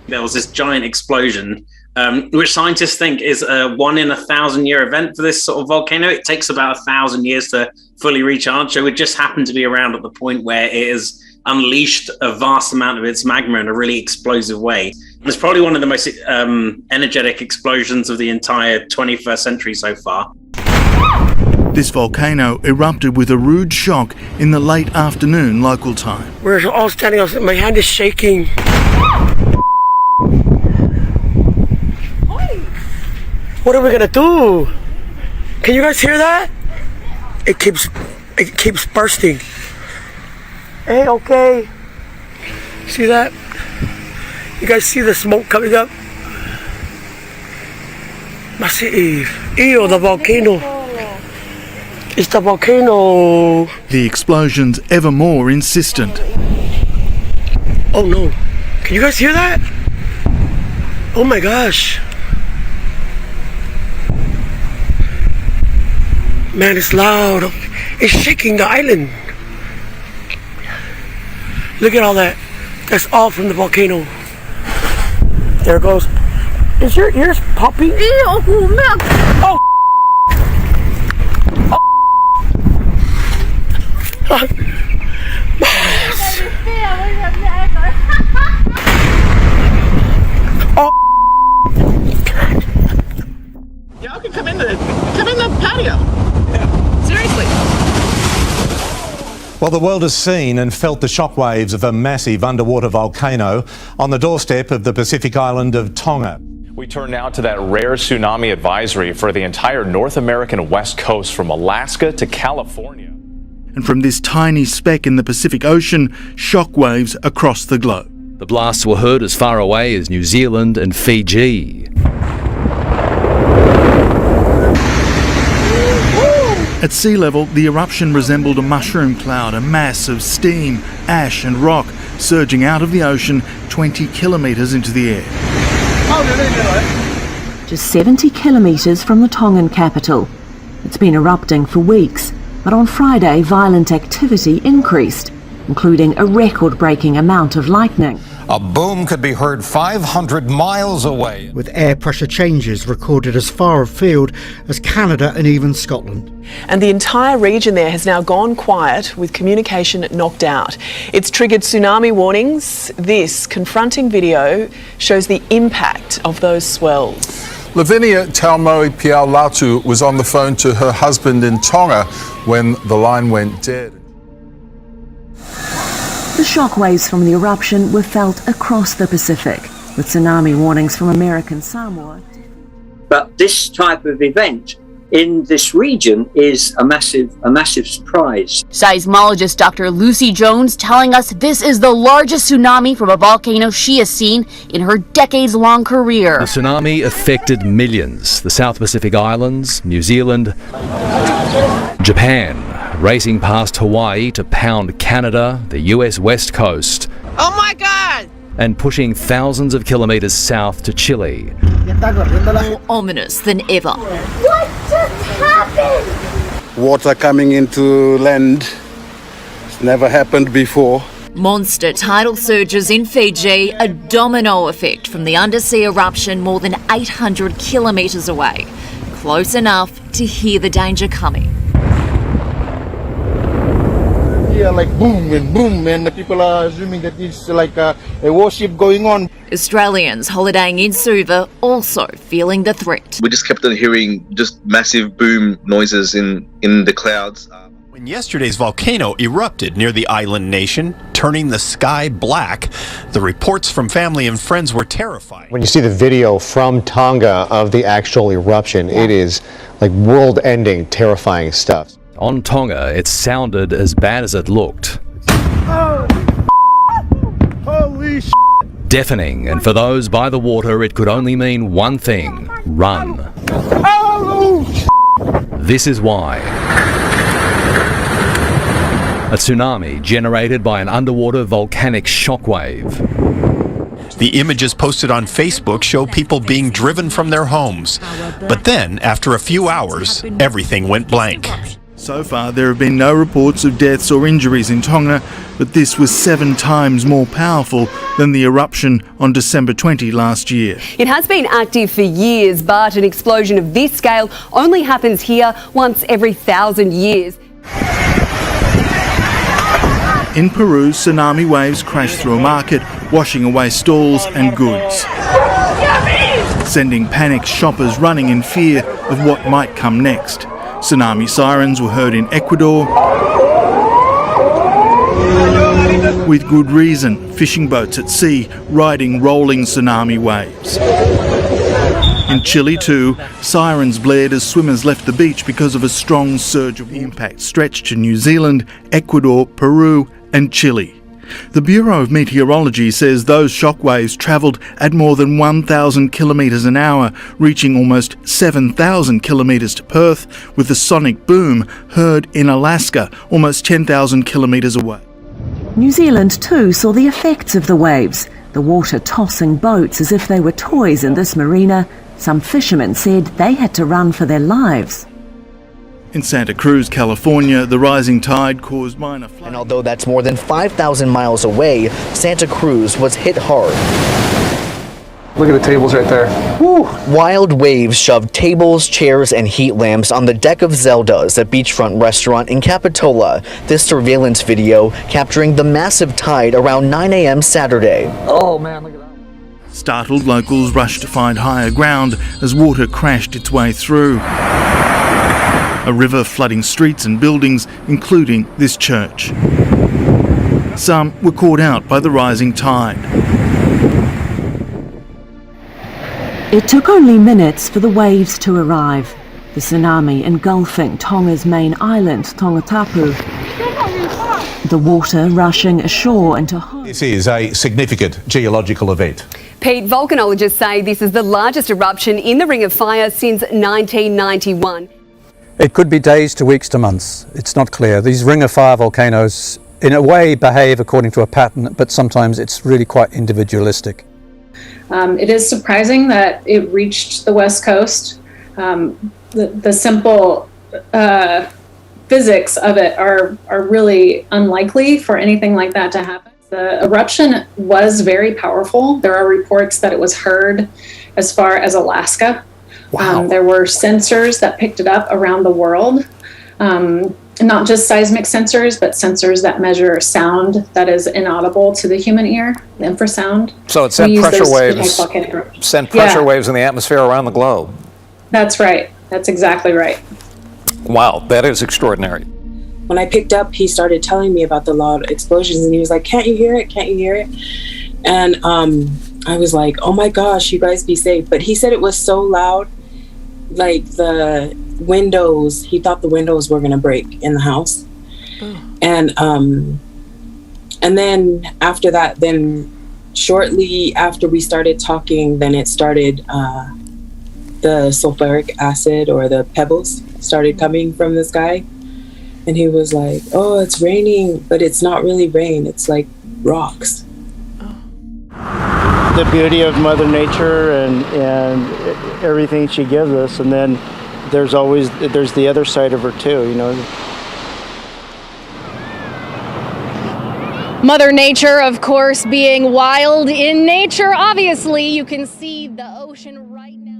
There was this giant explosion, which scientists think is a 1 in 1,000-year event for this sort of volcano. It takes about 1,000 years to fully recharge, so it just happened to be around at the point where it has unleashed a vast amount of its magma in a really explosive way. It's probably one of the most energetic explosions of the entire 21st century so far. This volcano erupted with a rude shock in the late afternoon local time. We're all standing up. My hand is shaking. What are we gonna do? Can you guys hear that? It keeps bursting. Hey, okay. See that? You guys see the smoke coming up? Massive. Ew, the volcano. It's the volcano. The explosion's ever more insistent. Oh no. Can you guys hear that? Oh my gosh. Man, it's loud. It's shaking the island. Look at all that. That's all from the volcano. There it goes. Is your ears popping? Oh. Y'all can come in the patio. Seriously. Well, the world has seen and felt the shockwaves of a massive underwater volcano on the doorstep of the Pacific island of Tonga. We turn now to that rare tsunami advisory for the entire North American west coast from Alaska to California. And from this tiny speck in the Pacific Ocean, shockwaves across the globe. The blasts were heard as far away as New Zealand and Fiji. At sea level, the eruption resembled a mushroom cloud, a mass of steam, ash and rock surging out of the ocean 20 kilometres into the air. Just 70 kilometres from the Tongan capital. It's been erupting for weeks, but on Friday violent activity increased, including a record-breaking amount of lightning. A boom could be heard 500 miles away, with air pressure changes recorded as far afield as Canada and even Scotland. And the entire region there has now gone quiet with communication knocked out. It's triggered tsunami warnings. This confronting video shows the impact of those swells. Lavinia Taumoe Piaulatu was on the phone to her husband in Tonga when the line went dead. The shockwaves from the eruption were felt across the Pacific, with tsunami warnings from American Samoa. But this type of event in this region is a massive surprise. Seismologist Dr. Lucy Jones telling us this is the largest tsunami from a volcano she has seen in her decades-long career. The tsunami affected millions. The South Pacific Islands, New Zealand, Japan, racing past Hawaii to pound Canada, the US West Coast. Oh my God! And pushing thousands of kilometres south to Chile. More ominous than ever. What just happened? Water coming into land. It's never happened before. Monster tidal surges in Fiji, a domino effect from the undersea eruption more than 800 kilometres away. Close enough to hear the danger coming. Yeah, like boom and boom, and the people are assuming that it's like a warship going on. Australians holidaying in Suva also feeling the threat. We just kept on hearing just massive boom noises in the clouds. When yesterday's volcano erupted near the island nation, turning the sky black, the reports from family and friends were terrifying. When you see the video from Tonga of the actual eruption, it is like world-ending, terrifying stuff. On Tonga, it sounded as bad as it looked. Oh. Holy shit. Deafening, and for those by the water, it could only mean one thing: run. Oh. This is why. A tsunami generated by an underwater volcanic shockwave. The images posted on Facebook show people being driven from their homes. But then, after a few hours, everything went blank. So far, there have been no reports of deaths or injuries in Tonga, but this was 7 times more powerful than the eruption on December 20 last year. It has been active for years, but an explosion of this scale only happens here once every 1,000 years. In Peru, tsunami waves crashed through a market, washing away stalls and goods, sending panicked shoppers running in fear of what might come next. Tsunami sirens were heard in Ecuador. With good reason, fishing boats at sea riding rolling tsunami waves. In Chile too, sirens blared as swimmers left the beach because of a strong surge of impact stretched to New Zealand, Ecuador, Peru and Chile. The Bureau of Meteorology says those shockwaves travelled at more than 1,000 kilometres an hour, reaching almost 7,000 kilometres to Perth, with the sonic boom heard in Alaska, almost 10,000 kilometres away. New Zealand too saw the effects of the waves, the water tossing boats as if they were toys in this marina. Some fishermen said they had to run for their lives. In Santa Cruz, California, the rising tide caused minor flooding. And although that's more than 5,000 miles away, Santa Cruz was hit hard. Look at the tables right there. Woo. Wild waves shoved tables, chairs, and heat lamps on the deck of Zelda's, a beachfront restaurant in Capitola. This surveillance video capturing the massive tide around 9 a.m. Saturday. Oh man, look at that. Startled locals rushed to find higher ground as water crashed its way through. A river flooding streets and buildings, including this church. Some were caught out by the rising tide. It took only minutes for the waves to arrive. The tsunami engulfing Tonga's main island, Tongatapu. The water rushing ashore into homes. This is a significant geological event. Pete, volcanologists say this is the largest eruption in the Ring of Fire since 1991. It could be days to weeks to months. It's not clear. These Ring of Fire volcanoes, in a way, behave according to a pattern, but sometimes it's really quite individualistic. It is surprising that it reached the West Coast. The simple physics of it are really unlikely for anything like that to happen. The eruption was very powerful. There are reports that it was heard as far as Alaska. Wow. There were sensors that picked it up around the world. Not just seismic sensors, but sensors that measure sound that is inaudible to the human ear, the infrasound. So it sent pressure waves in the atmosphere around the globe. That's right. That's exactly right. Wow, that is extraordinary. When I picked up, he started telling me about the loud explosions, and he was like, "Can't you hear it? Can't you hear it?" And I was like, "Oh my gosh, you guys be safe." But he said it was so loud, like the windows, he thought the windows were gonna break in the house. And then after that, then shortly after we started talking, then it started, the sulfuric acid or the pebbles started coming from the sky. And he was like, "Oh, it's raining, but it's not really rain, it's like rocks." The beauty of Mother Nature and everything she gives us, and then there's the other side of her too, you know. Mother Nature, of course, being wild in nature. Obviously, you can see the ocean right now.